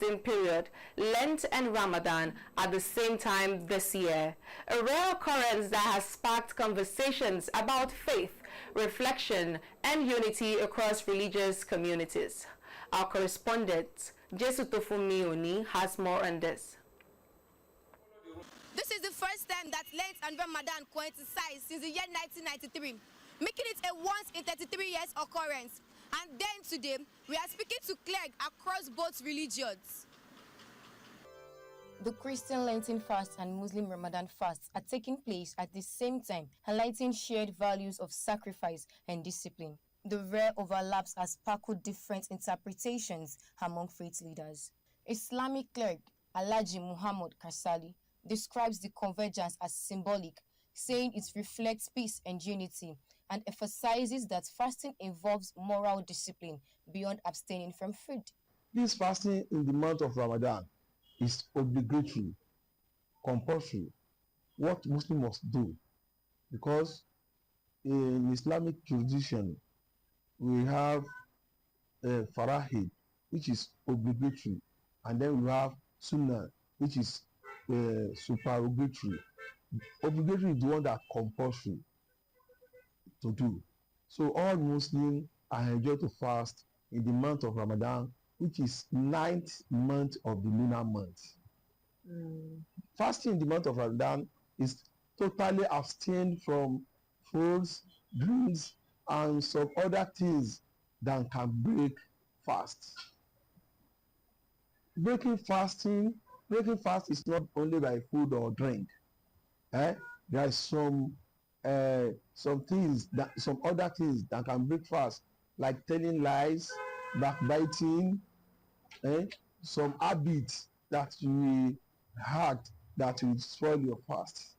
period, Lent and Ramadan at the same time this year, a rare occurrence that has sparked conversations about faith, reflection, and unity across religious communities. Our correspondent, Jesu Tofumi Oni, has more on this. This is the first time that Lent and Ramadan coincide since the year 1993, making it a once in 33 years occurrence. And then today, we are speaking to clergy across both religions. The Christian Lenten fast and Muslim Ramadan fasts are taking place at the same time, highlighting shared values of sacrifice and discipline. The rare overlaps has sparkled different interpretations among faith leaders. Islamic cleric Alhaji Muhammad Kasali describes the convergence as symbolic, saying it reflects peace and unity, and emphasizes that fasting involves moral discipline beyond abstaining from food. This fasting in the month of Ramadan is obligatory, compulsory, what Muslims must do, because in Islamic tradition we have farahid, which is obligatory, and then we have sunnah, which is supererogatory. Obligatory is the one that compulsory to do. So all Muslims are enjoined to fast in the month of Ramadan, which is 9th month of the lunar month. Fasting in the month of Ramadan is totally abstain from foods, drinks, and some other things that can break fast. Breaking fast is not only by food or drink. There are some other things that can break fast, like telling lies, backbiting, some habits that you had that will spoil your fast.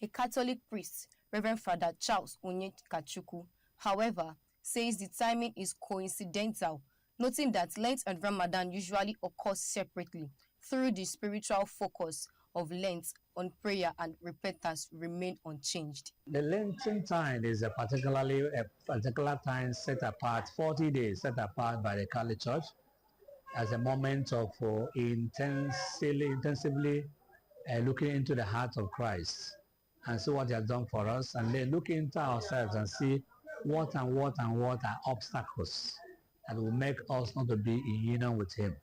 A Catholic priest, Reverend Father Charles Onyekachuku, however, says the timing is coincidental, noting that Lent and Ramadan usually occur separately through the spiritual focus of Lent on prayer and repentance remain unchanged. The Lenten time is a particular time set apart, 40 days set apart by the Catholic Church as a moment of intensively looking into the heart of Christ and see what he has done for us, and then look into ourselves and see what are obstacles that will make us not to be in union with him.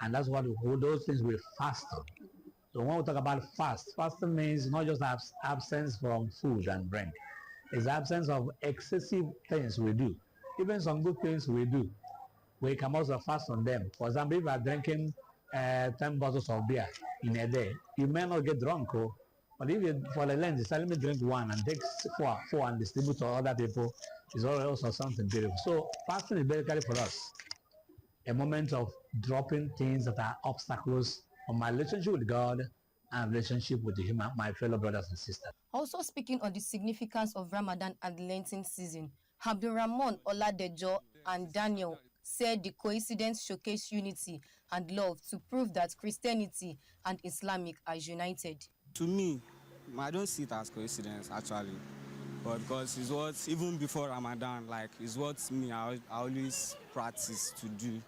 And that's what those things we fast on. So when we talk about fasting means not just absence from food and drink. It's absence of excessive things we do. Even some good things we do, we can also fast on them. For example, if you are drinking 10 bottles of beer in a day, you may not get drunk, but if you, for the Lent, let me drink one and take four and distribute to other people, is also something beautiful. So fasting is basically for us a moment of dropping things that are obstacles on my relationship with God and relationship with my fellow brothers and sisters. Also speaking on the significance of Ramadan and the Lenten season, Abdulrahman Oladejo and Daniel said the coincidence showcased unity and love to prove that Christianity and Islamic are united. To me, I don't see it as coincidence actually, but because it's what, even before Ramadan, like it's what I always practice to do,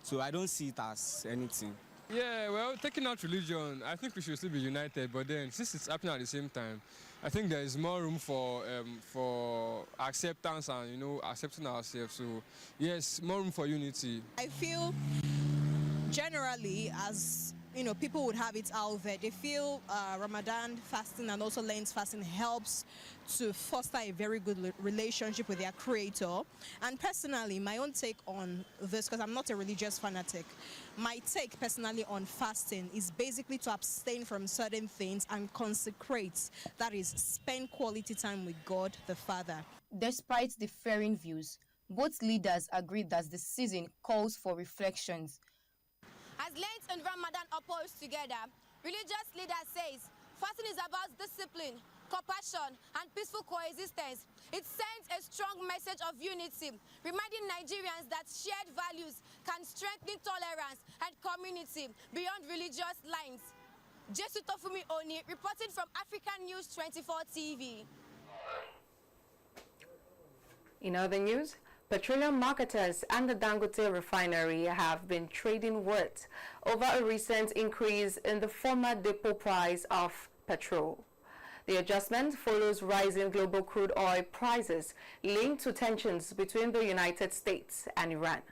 So I don't see it as anything. Yeah, well, taking out religion, I think we should still be united, but then since it's happening at the same time, I think there is more room for acceptance and, accepting ourselves. So, yes, more room for unity. I feel generally, as people would have it out there, they feel Ramadan fasting and also Lent fasting helps to foster a very good relationship with their creator. And personally, my own take on this, because I'm not a religious fanatic, my take personally on fasting is basically to abstain from certain things and consecrate, that is, spend quality time with God the Father. Despite differing views, both leaders agree that the season calls for reflections. As Lent and Ramadan oppose together, religious leader says fasting is about discipline, compassion, and peaceful coexistence. It sends a strong message of unity, reminding Nigerians that shared values can strengthen tolerance and community beyond religious lines. Jesu Tofumi Oni, reporting from African News 24 TV. In other news, Petroleum marketers and the Dangote refinery have been trading words over a recent increase in the former depot price of petrol. The adjustment follows rising global crude oil prices linked to tensions between the United States and Iran.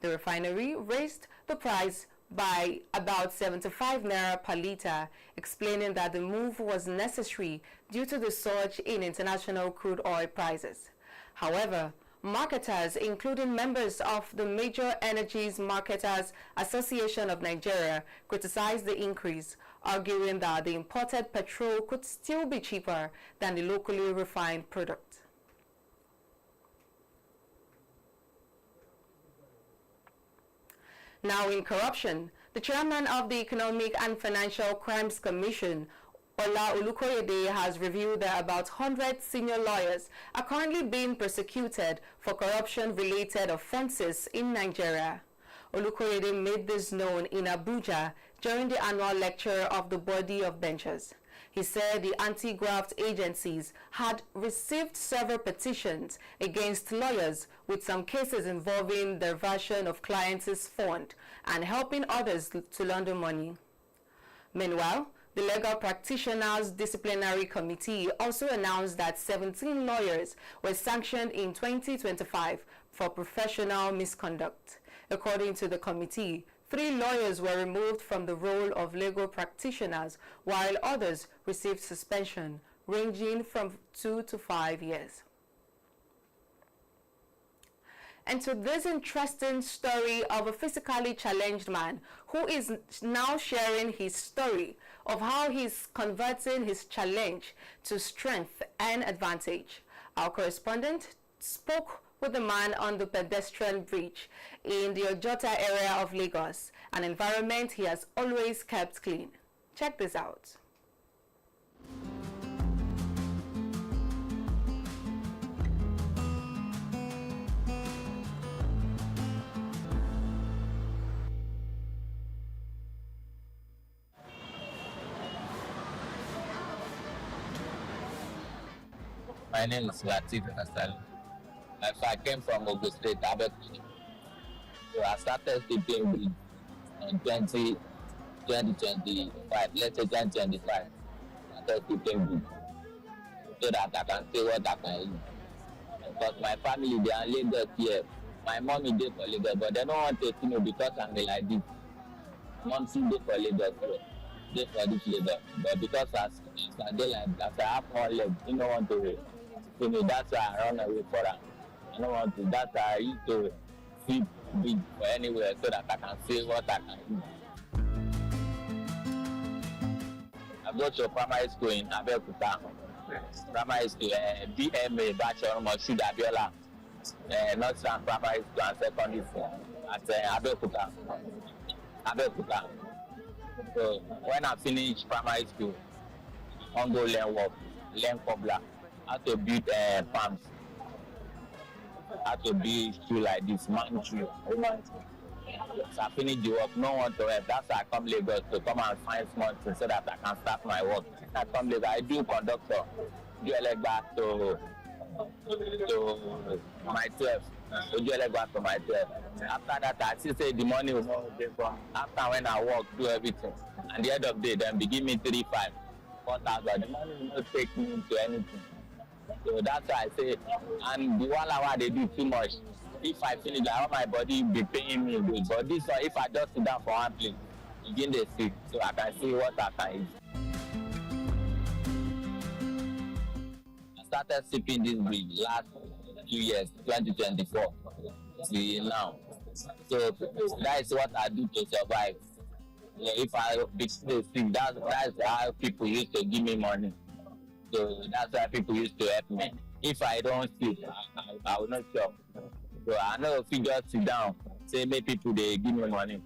The refinery raised the price by about 75 naira per litre, explaining that the move was necessary due to the surge in international crude oil prices. However, marketers, including members of the Major Energies Marketers Association of Nigeria, criticized the increase, arguing that the imported petrol could still be cheaper than the locally refined product. Now in corruption, the chairman of the Economic and Financial Crimes Commission, Ola Olukoyede, has revealed that about 100 senior lawyers are currently being prosecuted for corruption-related offenses in Nigeria. Olukoyede made this known in Abuja during the annual lecture of the Body of Benchers. He said the anti-graft agencies had received several petitions against lawyers, with some cases involving diversion of clients' funds and helping others to launder money. Meanwhile, the Legal Practitioners Disciplinary Committee also announced that 17 lawyers were sanctioned in 2025 for professional misconduct. According to the committee, 3 lawyers were removed from the role of legal practitioners, while others received suspension ranging from 2 to 5 years. And to this interesting story of a physically challenged man who is now sharing his story of how he's converting his challenge to strength and advantage. Our correspondent spoke with the man on the pedestrian bridge in the Ojota area of Lagos, an environment he has always kept clean. Check this out. My name is Latif Hassan. I came from Ogun State, Abeokuta. So I started sleeping in 2025, let's say 2025. I started sleeping so that I can see what I can eat. Because my family, they are Lagos here. My mom is there for Lagos, but they don't want to see me because I'm like this. Mom is there for Lagos, there for this Lagos. But because as I have one leg, you don't want to see me. That's why I run away for her. I don't want to. That's why I used to sleep big for anywhere so that I can see what I can eat. I go to primary school in Abeokuta. Primary school, BMA, Bachelor Moshood Abiola, Northern Primary School and Secondary School at Abeokuta. So when I finish primary school, I go learn work, learn cobbler, how to build farms, how to build shoe like this, man shoe. So I finish the work, no one to help. That's why I come Lagos to come and find small things so that I can start my work. I come Lagos, I do conductor, do like back to my 12. So do like back to my 12. After that, I still say the money will not pay for. After when I work, do everything. And the end of the day, then they give me 3,500, 4,000. The money will not take me to anything. So that's why I say, and the 1 hour they do too much. If I finish, I want my body be paying me good. But this one, if I just sit down for one place, begin the sick, so I can see what I can eat. I started sipping this breed last 2 years, 2024, till now. So that is what I do to survive. If I be sick, that's how people used to give me money. So that's why people used to help me. If I don't sleep, I will not shop. So I know if you just sit down, say make people they give me money.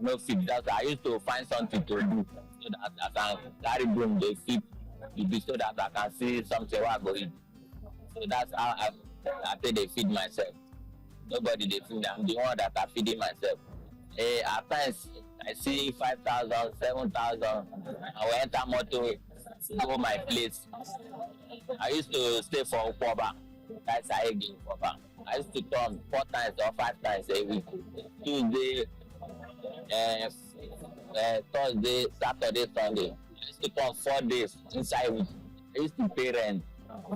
No fit. That's why I used to find something to do so that I can carry them they feed so that I can see something what I go eat. So that's how I pay they feed myself. Nobody they feed. I'm the one that I feeding myself. At times I see 5,000, 7,000. I will enter motor, go my place. I used to stay for Ukwaba. That's I again Ukwaba. I used to turn 4 times or 5 times a week. Tuesday, Thursday, Saturday, Sunday. I used to turn 4 days inside week. I used to pay rent.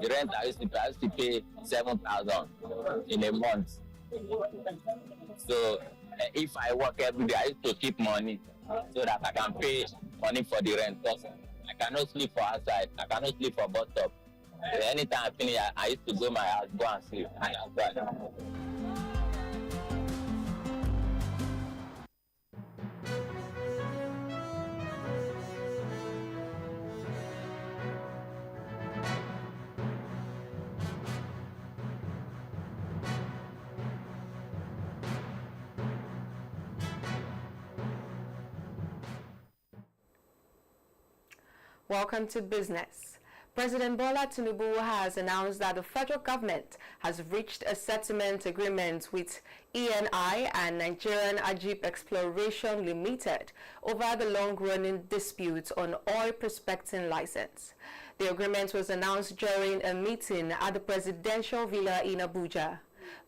The rent I used to pay 7,000 in a month. So if I work every day, I used to keep money so that I can pay money for the rent. Because I cannot sleep for outside. I cannot sleep for bus stop. So anytime I finish, I used to go my house, go and sleep. And that's why. Welcome to business. President Bola Tinubu has announced that the federal government has reached a settlement agreement with ENI and Nigerian Ajib Exploration Limited over the long-running dispute on oil prospecting license. The agreement was announced during a meeting at the Presidential Villa in Abuja.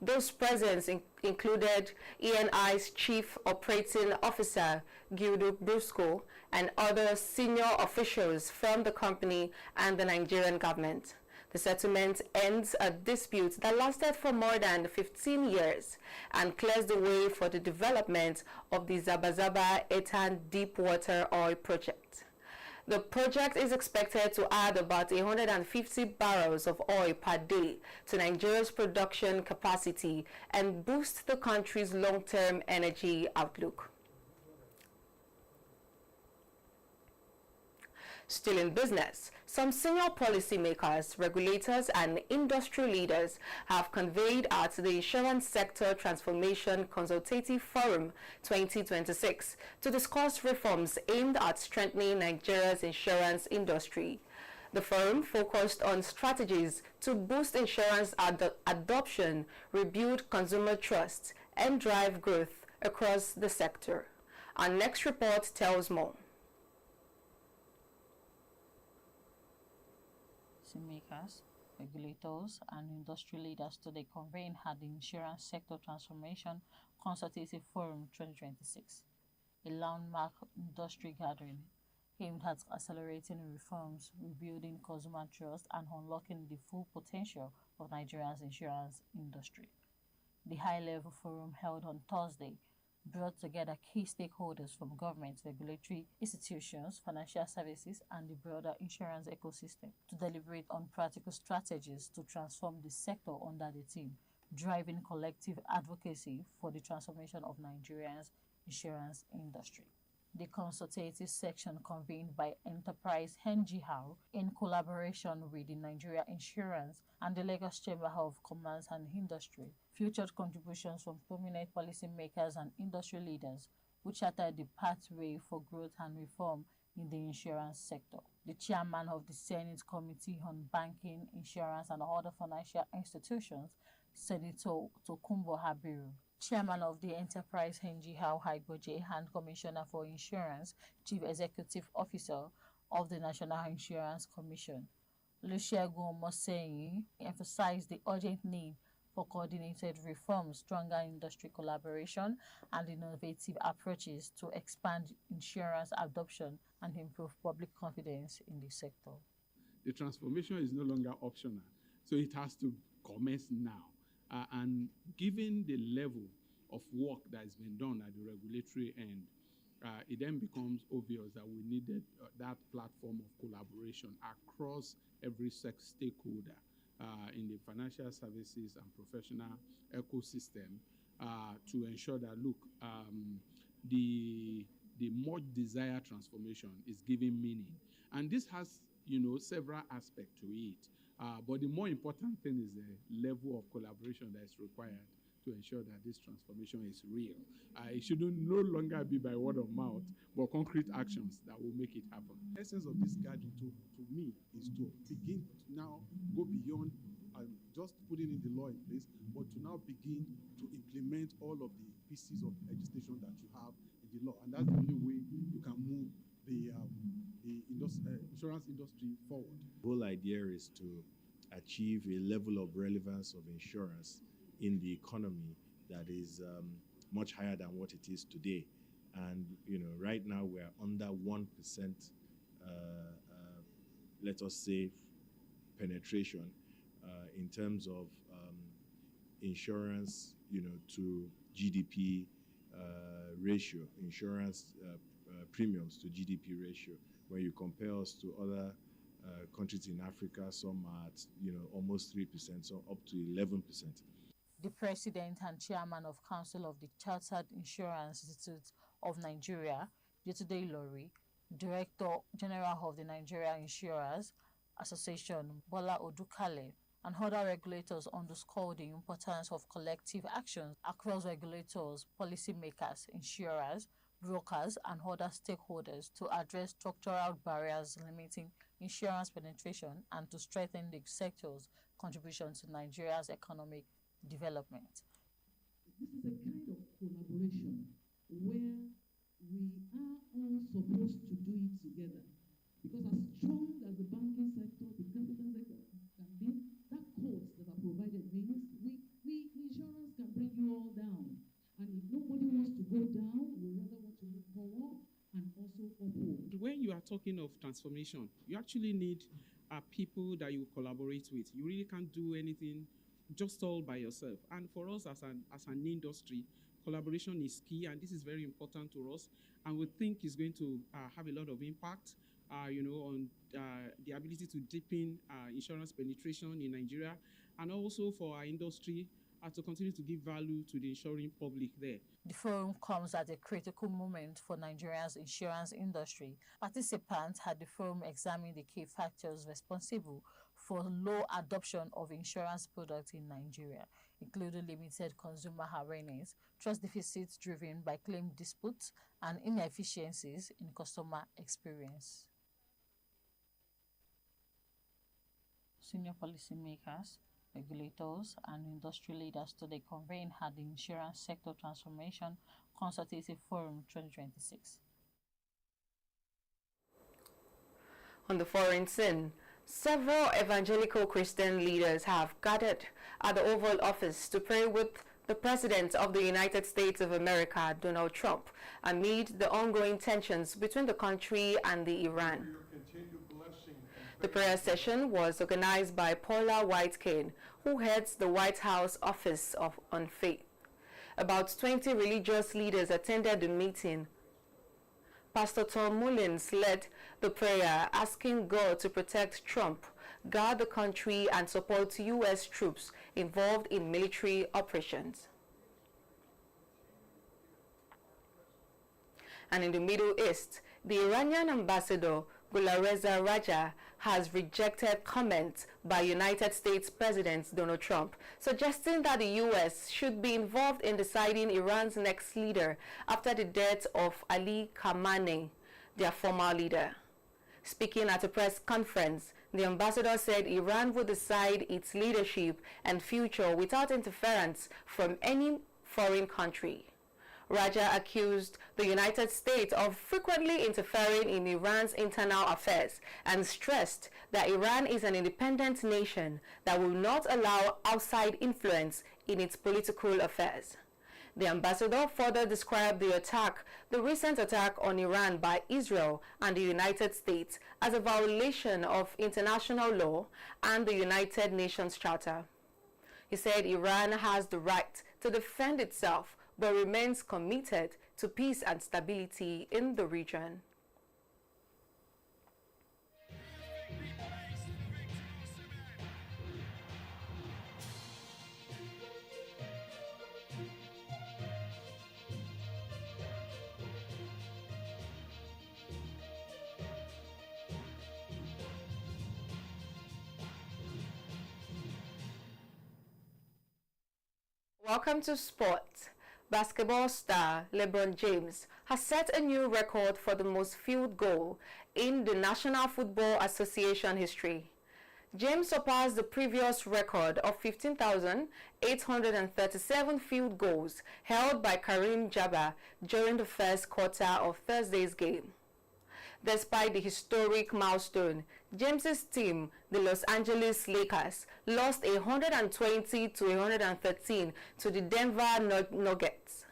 Those present included ENI's Chief Operating Officer, Gildo Brusco, and other senior officials from the company and the Nigerian government. The settlement ends a dispute that lasted for more than 15 years and clears the way for the development of the Zabazaba Etan Deepwater Oil Project. The project is expected to add about 150 barrels of oil per day to Nigeria's production capacity and boost the country's long-term energy outlook. Still in business, some senior policymakers, regulators, and industry leaders have convened at the Insurance Sector Transformation Consultative Forum 2026 to discuss reforms aimed at strengthening Nigeria's insurance industry. The forum focused on strategies to boost insurance adoption, rebuild consumer trust, and drive growth across the sector. Our next report tells more. Makers, regulators, and industry leaders today convened at the Insurance Sector Transformation Consultative Forum 2026, a landmark industry gathering aimed at accelerating reforms, rebuilding consumer trust, and unlocking the full potential of Nigeria's insurance industry. The high-level forum held on Thursday brought together key stakeholders from government, regulatory institutions, financial services, and the broader insurance ecosystem to deliberate on practical strategies to transform the sector under the theme, driving collective advocacy for the transformation of Nigeria's insurance industry. The consultative section convened by Enterprise NGO in collaboration with the Nigeria Insurance and the Lagos Chamber of Commerce and Industry featured contributions from prominent policymakers and industry leaders who charted the pathway for growth and reform in the insurance sector. The chairman of the Senate Committee on Banking, Insurance and Other Financial Institutions, Senator Tokumbo Habiru, chairman of the Enterprise NGO High-Budget and Commissioner for Insurance, Chief Executive Officer of the National Insurance Commission, Olusegun Omoseyin, emphasized the urgent need for coordinated reforms, stronger industry collaboration, and innovative approaches to expand insurance adoption and improve public confidence in the sector. The transformation is no longer optional, so it has to commence now. And given the level of work that has been done at the regulatory end, it then becomes obvious that we needed that platform of collaboration across every stakeholder in the financial services and professional ecosystem to ensure that, look, the much desired transformation is giving meaning. And this has, several aspects to it. But the more important thing is the level of collaboration that is required to ensure that this transformation is real. It should no longer be by word of mouth, but concrete actions that will make it happen. The essence of this gathering, to me, is to begin to now go beyond just putting in the law in place, but to now begin to implement all of the pieces of legislation that you have in the law. And that's the only way you can move the insurance industry forward. The whole idea is to achieve a level of relevance of insurance in the economy that is much higher than what it is today. And right now we're under 1%, let us say, penetration in terms of insurance, to GDP ratio, insurance premiums to GDP ratio. When you compare us to other countries in Africa, some are at almost 3%, so up to 11%. The president and chairman of Council of the Chartered Insurance Institute of Nigeria, Yetunde Lori, Director General of the Nigeria Insurers Association, Bola Odukale, and other regulators underscored the importance of collective action across regulators, policymakers, insurers, brokers, and other stakeholders to address structural barriers limiting insurance penetration and to strengthen the sector's contribution to Nigeria's economic development. This is a kind of collaboration where we are all supposed to do it together. Because as strong as the banking sector, the capital sector can be, that codes that are provided means we insurance can bring you all down. And if nobody wants to go down, we rather want to move forward and also upward. When you are talking of transformation, you actually need people that you collaborate with. You really can't do anything just all by yourself. And for us as an industry, collaboration is key, and this is very important to us. And we think it's going to have a lot of impact, on the ability to deepen insurance penetration in Nigeria, and also for our industry to continue to give value to the insuring public there. The forum comes at a critical moment for Nigeria's insurance industry. Participants at the forum examined the key factors responsible for low adoption of insurance products in Nigeria, including limited consumer awareness, trust deficits driven by claim disputes, and inefficiencies in customer experience. Senior policymakers, regulators, and industry leaders today convened at the Insurance Sector Transformation Consultative Forum 2026. On the foreign scene, several evangelical Christian leaders have gathered at the Oval Office to pray with the President of the United States of America, Donald Trump, amid the ongoing tensions between the country and Iran. The prayer session was organized by Paula White-Cain, who heads the White House Office on Faith. About 20 religious leaders attended the meeting. Pastor Tom Mullins led the prayer, asking God to protect Trump, guard the country, and support U.S. troops involved in military operations. And in the Middle East, the Iranian ambassador Gulareza Raja has rejected comments by United States President Donald Trump, suggesting that the U.S. should be involved in deciding Iran's next leader after the death of Ali Khamenei, their former leader. Speaking at a press conference, the ambassador said Iran would decide its leadership and future without interference from any foreign country. Raja accused the United States of frequently interfering in Iran's internal affairs and stressed that Iran is an independent nation that will not allow outside influence in its political affairs. The ambassador further described the recent attack on Iran by Israel and the United States as a violation of international law and the United Nations Charter. He said Iran has the right to defend itself but remains committed to peace and stability in the region. Welcome to Sport. Basketball star LeBron James has set a new record for the most field goal in the National Football Association history. James surpassed the previous record of 15,837 field goals held by Kareem Jabbar during the first quarter of Thursday's game. Despite the historic milestone, James's team, the Los Angeles Lakers, lost 120 to 113 to the Denver Nuggets.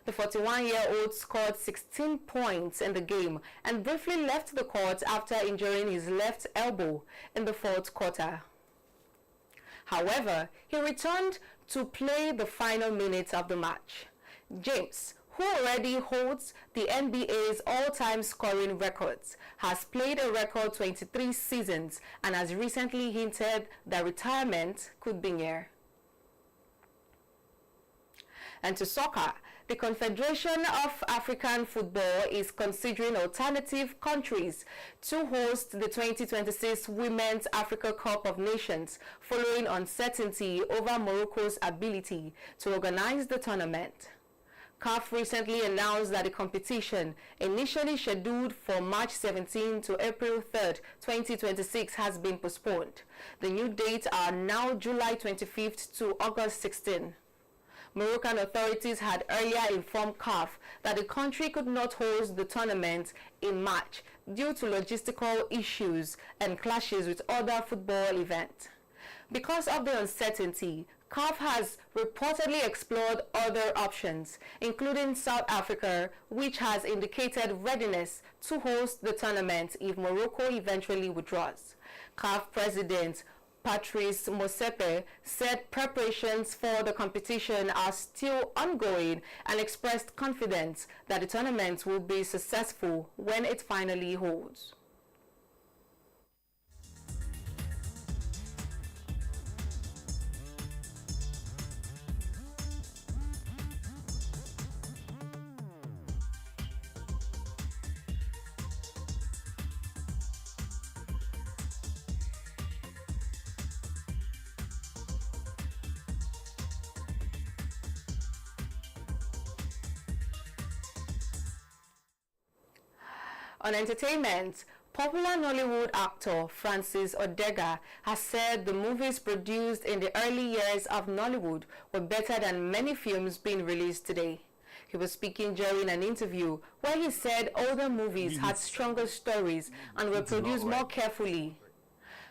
The 41-year-old scored 16 points in the game and briefly left the court after injuring his left elbow in the fourth quarter. However, he returned to play the final minutes of the match. James, who already holds the NBA's all-time scoring records, has played a record 23 seasons and has recently hinted that retirement could be near. And to soccer, the Confederation of African Football is considering alternative countries to host the 2026 Women's Africa Cup of Nations following uncertainty over Morocco's ability to organize the tournament. CAF recently announced that the competition, initially scheduled for March 17 to April 3, 2026, has been postponed. The new dates are now July 25th to August 16. Moroccan authorities had earlier informed CAF that the country could not host the tournament in March due to logistical issues and clashes with other football events. Because of the uncertainty, CAF has reportedly explored other options, including South Africa, which has indicated readiness to host the tournament if Morocco eventually withdraws. CAF President Patrice Motsepe said preparations for the competition are still ongoing and expressed confidence that the tournament will be successful when it finally holds. On entertainment, popular Nollywood actor Francis Odega has said the movies produced in the early years of Nollywood were better than many films being released today. He was speaking during an interview where he said older movies had stronger stories and were produced more carefully.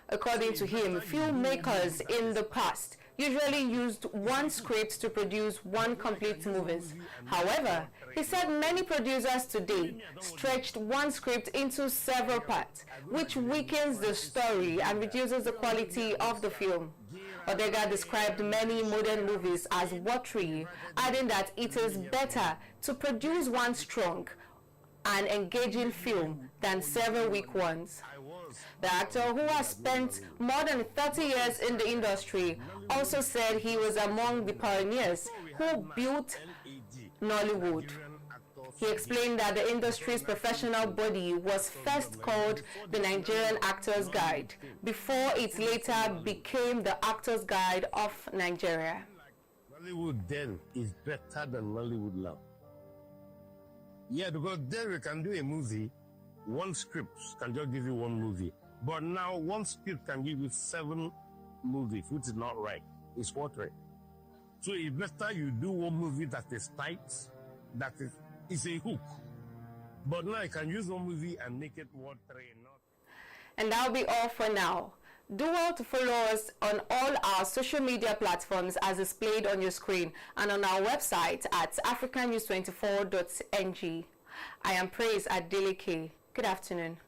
According to him, filmmakers in the past usually used one script to produce one complete movie. However, he said many producers today stretched one script into several parts, which weakens the story and reduces the quality of the film. Odega described many modern movies as watery, adding that it is better to produce one strong and engaging film than several weak ones. The actor, who has spent more than 30 years in the industry, also said he was among the pioneers who built Nollywood. He explained that the industry's professional body was first called the Nigerian Actors Guide, before it later became the Actors Guide of Nigeria. Nollywood then is better than Nollywood now. Yeah, because then we can do a movie, one script can just give you one movie. But now one script can give you 7 movies, which is not right. It's watery. So it's better you do one movie that is tight, that is a hook. But now you can use one movie and make it watery. And that'll be all for now. Do well to follow us on all our social media platforms as displayed on your screen and on our website at africanews24.ng. I am Praise Adeleke. Good afternoon.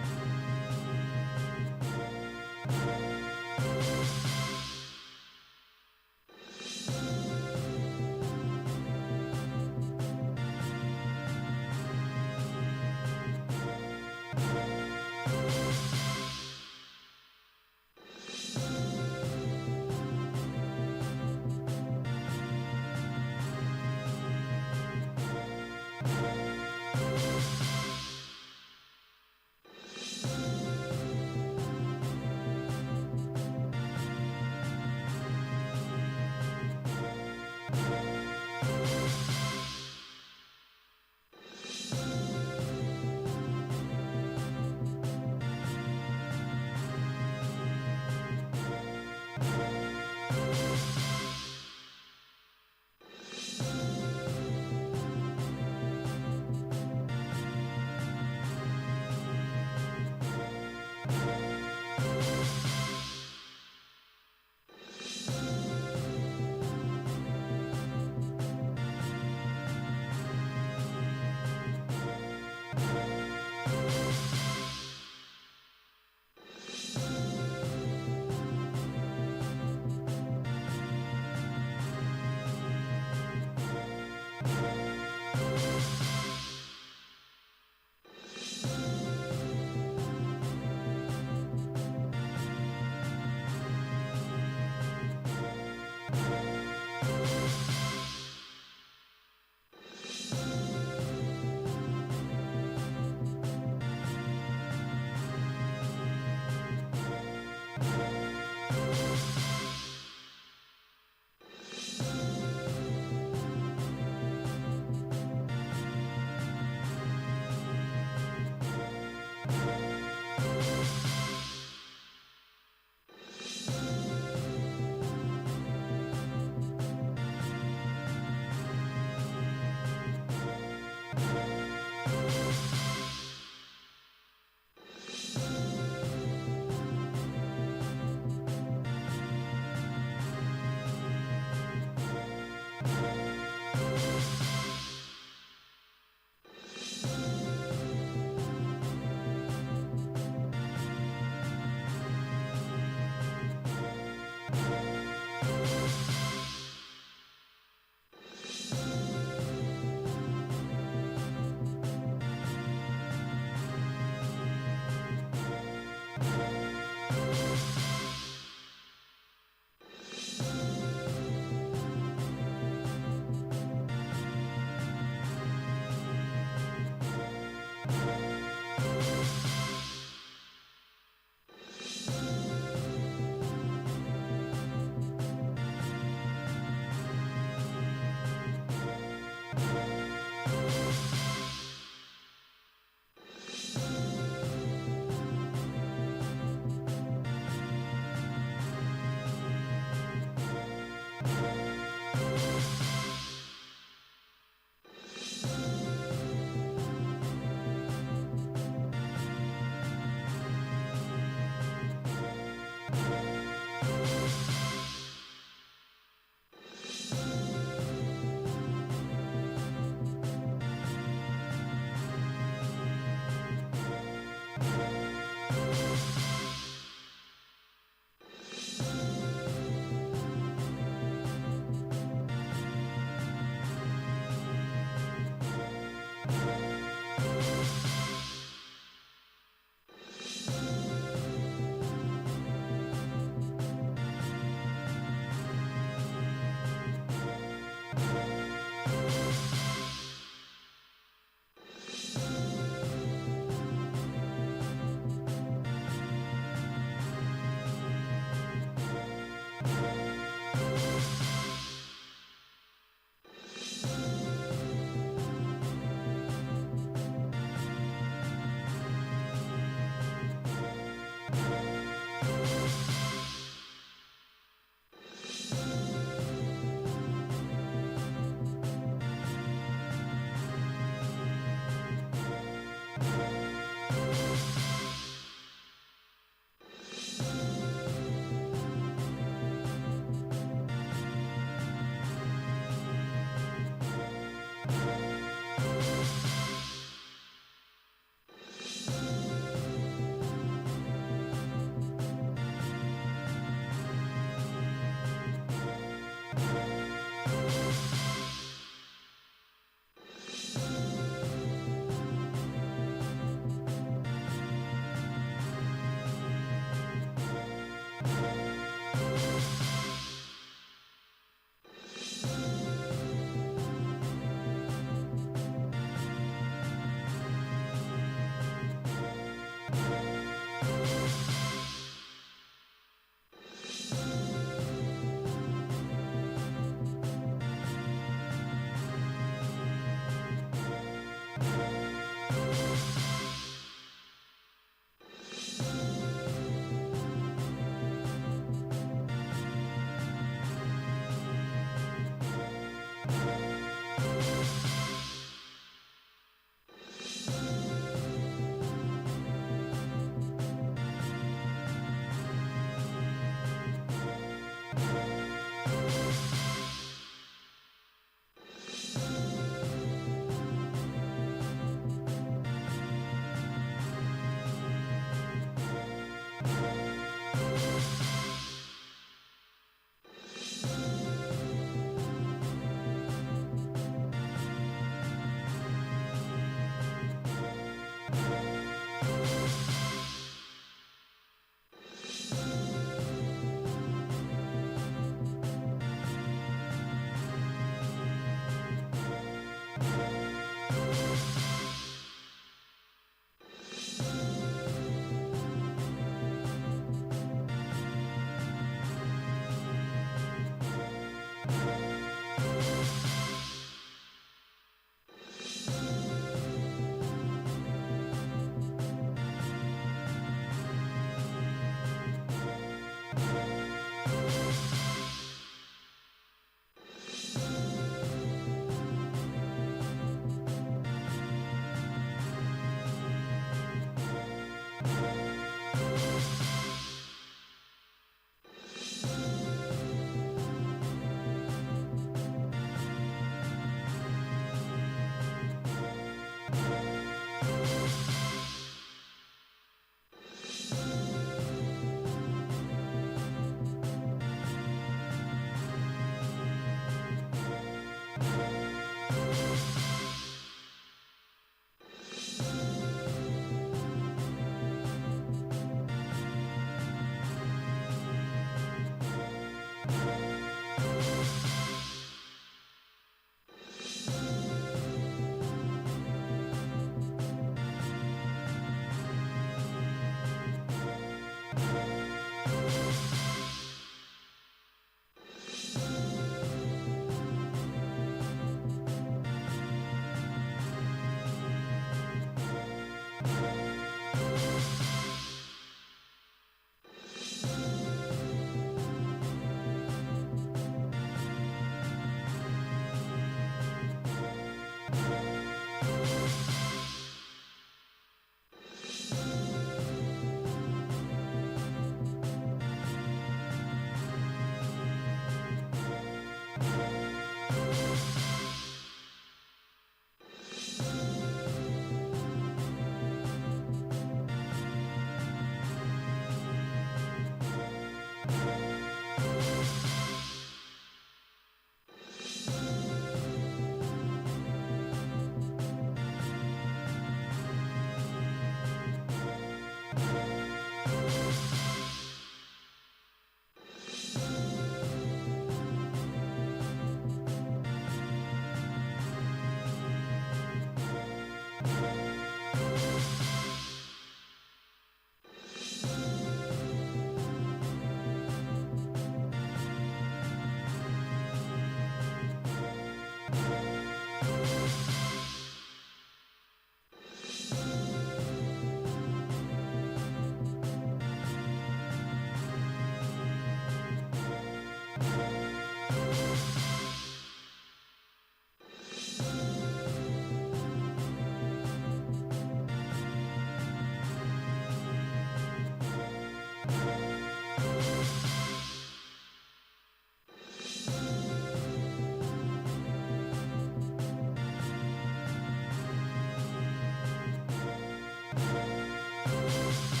Rule.